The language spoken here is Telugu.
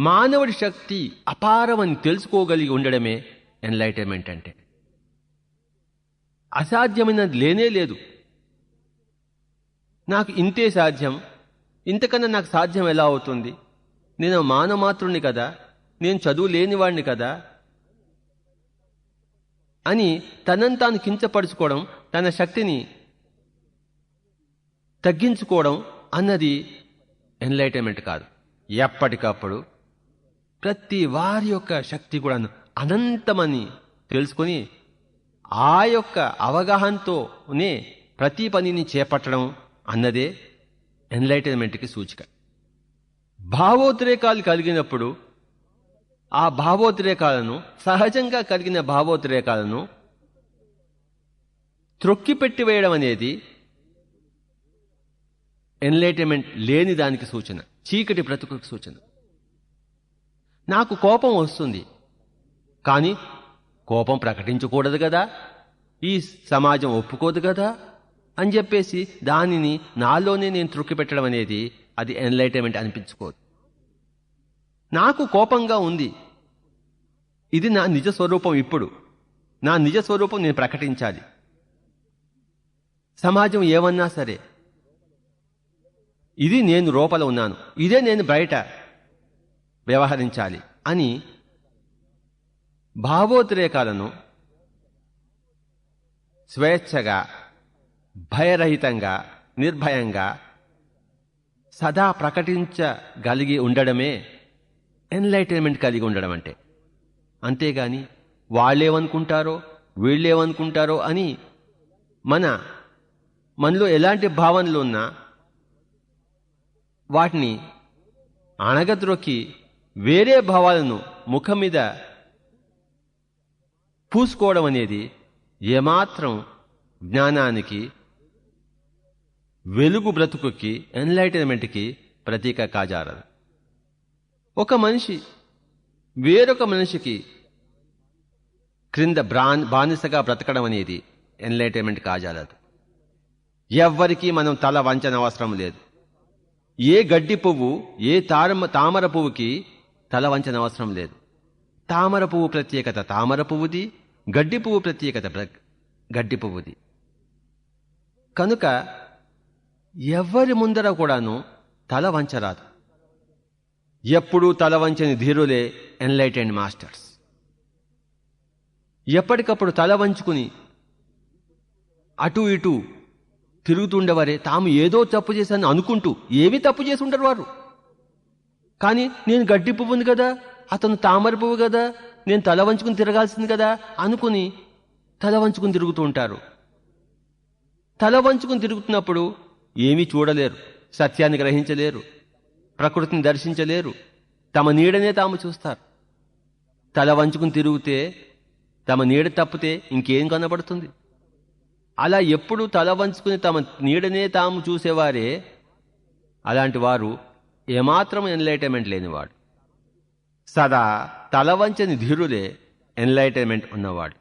మానవుడి శక్తి అపారమని తెలుసుకోగలిగి ఉండడమే ఎన్లైటన్మెంట్ అంటే. అసాధ్యమైనది లేనే లేదు. నాకు ఇంతే సాధ్యం, ఇంతకన్నా నాకు సాధ్యం ఎలా అవుతుంది? నేను మానమాత్రుని కదా, నేను చదువు లేనివాడిని కదా అని తనను తాను కించపరుచుకోవడం, తన శక్తిని తగ్గించుకోవడం అన్నది ఎన్లైటన్మెంట్ కాదు. ఎప్పటికప్పుడు ప్రతి వారి యొక్క శక్తి కూడా అనంతమని తెలుసుకొని ఆ యొక్క అవగాహనతోనే ప్రతి పనిని చేపట్టడం అన్నదే ఎన్లైటన్మెంట్కి సూచిక. భావోద్రేకాలు కలిగినప్పుడు ఆ భావోద్రేకాలను, సహజంగా కలిగిన భావోద్రేకాలను త్రొక్కిపెట్టి వేయడం అనేది ఎన్లైటన్మెంట్ లేని దానికి సూచన, చీకటి బ్రతుకుకి సూచన. నాకు కోపం వస్తుంది, కానీ కోపం ప్రకటించకూడదు కదా, ఈ సమాజం ఒప్పుకోదు కదా అని చెప్పేసి దానిని నాలోనే నేను త్రొక్కిపెట్టడం అనేది అది ఎన్లైటన్మెంట్ అనిపించుకోదు. నాకు కోపంగా ఉంది, ఇది నా నిజ స్వరూపం. ఇప్పుడు నా నిజ స్వరూపం నేను ప్రకటించాలి. సమాజం ఏమన్నా సరే, ఇది నేను లోపల ఉన్నాను, ఇదే నేను బయట వ్యవహరించాలి అని భావోద్రేకాలను స్వేచ్ఛగా, భయరహితంగా, నిర్భయంగా సదా ప్రకటించగలిగి ఉండడమే ఎన్లైటన్మెంట్ కలిగి ఉండడం అంటే. అంతేగాని వాళ్ళేమనుకుంటారో వీళ్ళేమనుకుంటారో అని మనలో ఎలాంటి భావనలు ఉన్నా వాటిని అణగద్రొక్కి వేరే భావాలను ముఖం మీద పూసుకోవడం అనేది ఏమాత్రం జ్ఞానానికి, వెలుగు బ్రతుకుకి, ఎన్లైటన్మెంట్కి ప్రతీక కాజారదు. ఒక మనిషి వేరొక మనిషికి క్రింద బానిసగా బ్రతకడం అనేది ఎన్లైటన్మెంట్ కాజాలదు. ఎవ్వరికీ మనం తల వంచన అవసరం లేదు. ఏ గడ్డి పువ్వు, ఏ తామర పువ్వుకి తల వంచన అవసరం లేదు. తామర పువ్వు ప్రత్యేకత తామర పువ్వుది, గడ్డి పువ్వు ప్రత్యేకత గడ్డి పువ్వుది. కనుక ఎవ్వరి ముందర కూడాను తల వంచరాదు. ఎప్పుడూ తల వంచని ధీరులే ఎన్లైటెండ్ మాస్టర్స్. ఎప్పటికప్పుడు తల వంచుకుని అటు ఇటు తిరుగుతుండేవారే తాము ఏదో తప్పు చేశాను అనుకుంటూ, ఏమీ తప్పు చేసి ఉండరు వారు. కానీ నేను గడ్డి పువ్వుంది కదా, అతను తామర పువ్వు కదా, నేను తల వంచుకుని తిరగాల్సింది కదా అనుకుని తల వంచుకుని తిరుగుతూ ఉంటారు. తల వంచుకుని తిరుగుతున్నప్పుడు ఏమీ చూడలేరు, సత్యాన్ని గ్రహించలేరు, ప్రకృతిని దర్శించలేరు, తమ నీడనే తాము చూస్తారు. తల వంచుకుని తిరిగితే తమ నీడ తప్పితే ఇంకేం కనబడుతుంది? అలా ఎప్పుడు తల వంచుకుని తమ నీడనే తాము చూసేవారే అలాంటి వారు ఏమాత్రం ఎన్లైటన్మెంట్ లేనివాడు. సదా తల వంచని ధీరులే ఎన్లైటన్మెంట్ ఉన్నవాడు.